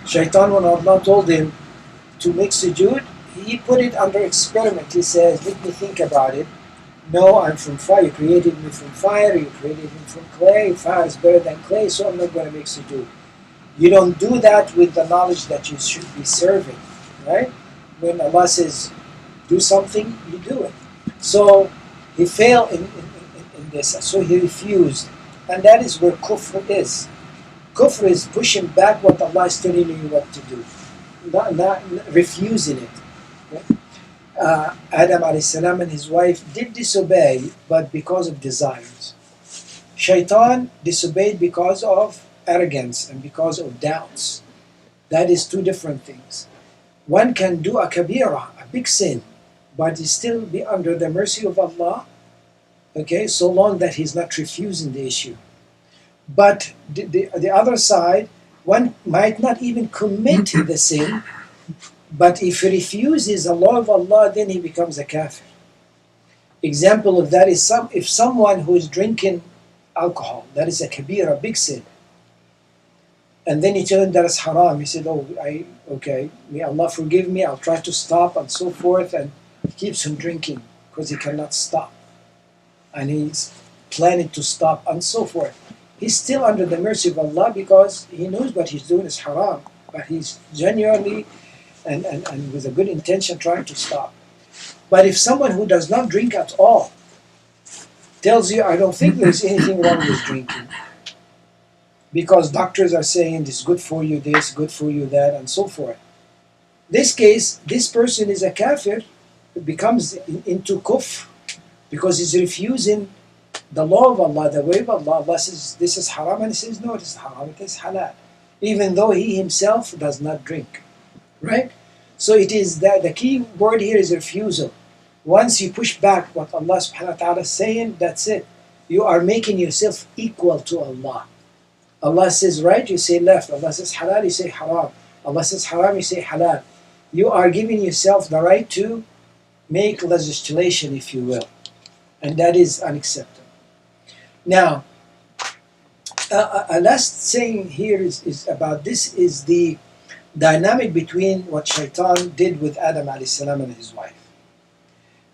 Shaitan, when Allah told him to make sujood, he put it under experiment. He says, let me think about it. No, I'm from fire. You created me from fire. You created me from clay. Fire is better than clay, so I'm not going to make sujood. You don't do that with the knowledge that you should be serving, right? When Allah says, do something, you do it. So he failed in this, so he refused. And that is where kufr is. Kufr is pushing back what Allah is telling you what to do, not refusing it. Okay? Adam a.s. and his wife did disobey, but because of desires. Shaitan disobeyed because of arrogance and because of doubts. That is two different things. One can do a kabira, a big sin, but he still be under the mercy of Allah, okay, so long that he's not refusing the issue. But the other side, one might not even commit the sin, but if he refuses the law of Allah, then he becomes a kafir. Example of that is if someone who is drinking alcohol, that is a kabira, a big sin, and then you tell him that it's haram, he said, oh, okay, may Allah forgive me, I'll try to stop, and so forth, and he keeps on drinking because he cannot stop. And he's planning to stop, and so forth. He's still under the mercy of Allah because he knows what he's doing is haram, but he's genuinely and with a good intention trying to stop. But if someone who does not drink at all tells you, I don't think there's anything wrong with drinking, because doctors are saying it's good for you this, good for you that, and so forth. This case, this person is a kafir, becomes into kufr, because he's refusing the law of Allah, the way of Allah. Allah says this is haram, and he says no, it is haram, it is halal, even though he himself does not drink, right? So it is that the key word here is refusal. Once you push back what Allah subhanahu wa ta'ala is saying, that's it. You are making yourself equal to Allah. Allah says right, you say left. Allah says halal, you say haram. Allah says haram, you say halal. You are giving yourself the right to make legislation, if you will. And that is unacceptable. Now, a last saying here is about this is the dynamic between what Shaitan did with Adam a.s. and his wife.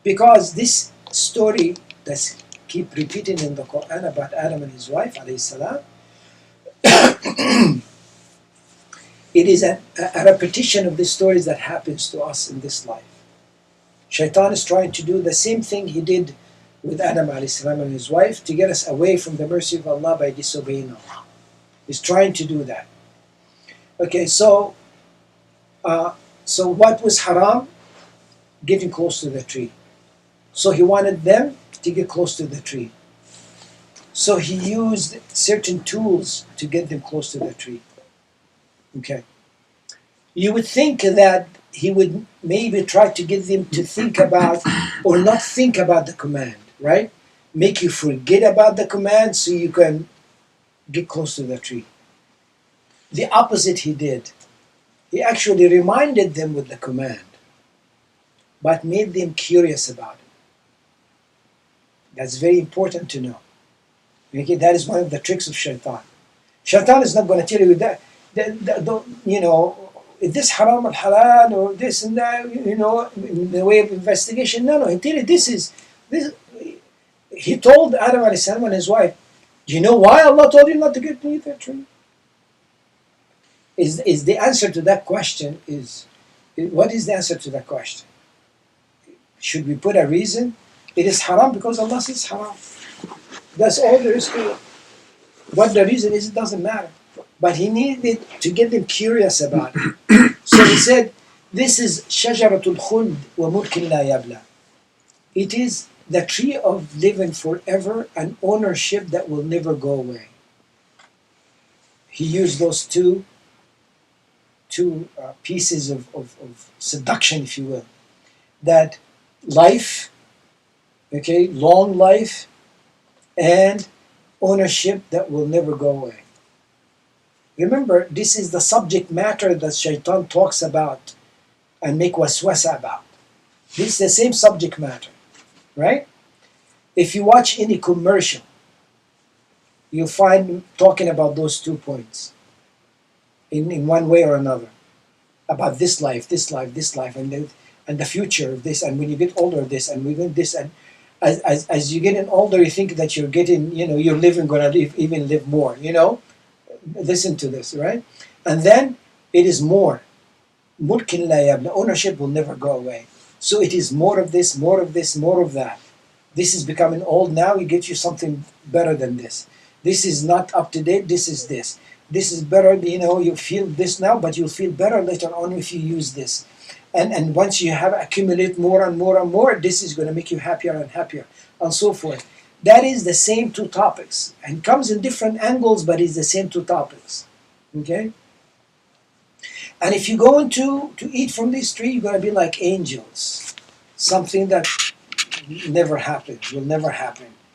Because this story that's keep repeating in the Quran about Adam and his wife a.s. it is a repetition of the stories that happens to us in this life. Shaitan is trying to do the same thing he did with Adam a.s. and his wife to get us away from the mercy of Allah by disobeying Allah. He's trying to do that. Okay, so what was haram? Getting close to the tree. So he wanted them to get close to the tree. So he used certain tools to get them close to the tree. Okay. You would think that he would maybe try to get them to think about or not think about the command, right? Make you forget about the command so you can get close to the tree. The opposite he did. He actually reminded them with the command, but made them curious about it. That's very important to know. Okay, that is one of the tricks of Shaitan. Shaitan is not going to tell you that you know, is this haram or halal or this and that, you know, in the way of investigation. No, he tell you this. He told Adam a.s. and his wife, do you know why Allah told you not to get near that tree? Is the answer to that question what is the answer to that question? Should we put a reason? It is haram because Allah says haram. That's all there is to it. What the reason is, it doesn't matter. But he needed to get them curious about it. So he said, this is shajaratul khuld wa mulkin la yabla. It is the tree of living forever and ownership that will never go away. He used those two pieces of seduction, if you will. That life, okay, long life, and ownership that will never go away. Remember, this is the subject matter that Shaitan talks about and make waswasa about. This is the same subject matter, right? If you watch any commercial, you'll find talking about those 2 points. in one way or another about this life, and the future of this, and when you get older, this, and we get this, and as you're getting older, you think that you're getting, you're living, gonna live, even live more, Listen to this, right? And then it is more. Mulkin la yabla. Ownership will never go away. So it is more of this, more of this, more of that. This is becoming old now, you get you something better than this. This is not up to date, this is this. This is better, you feel this now, but you'll feel better later on if you use this. And once you have accumulate more and more and more, this is going to make you happier and happier, and so forth. That is the same two topics, and comes in different angles, but it's the same two topics. Okay? And if you go into to eat from this tree, you're going to be like angels. Something that never happens, will never happen.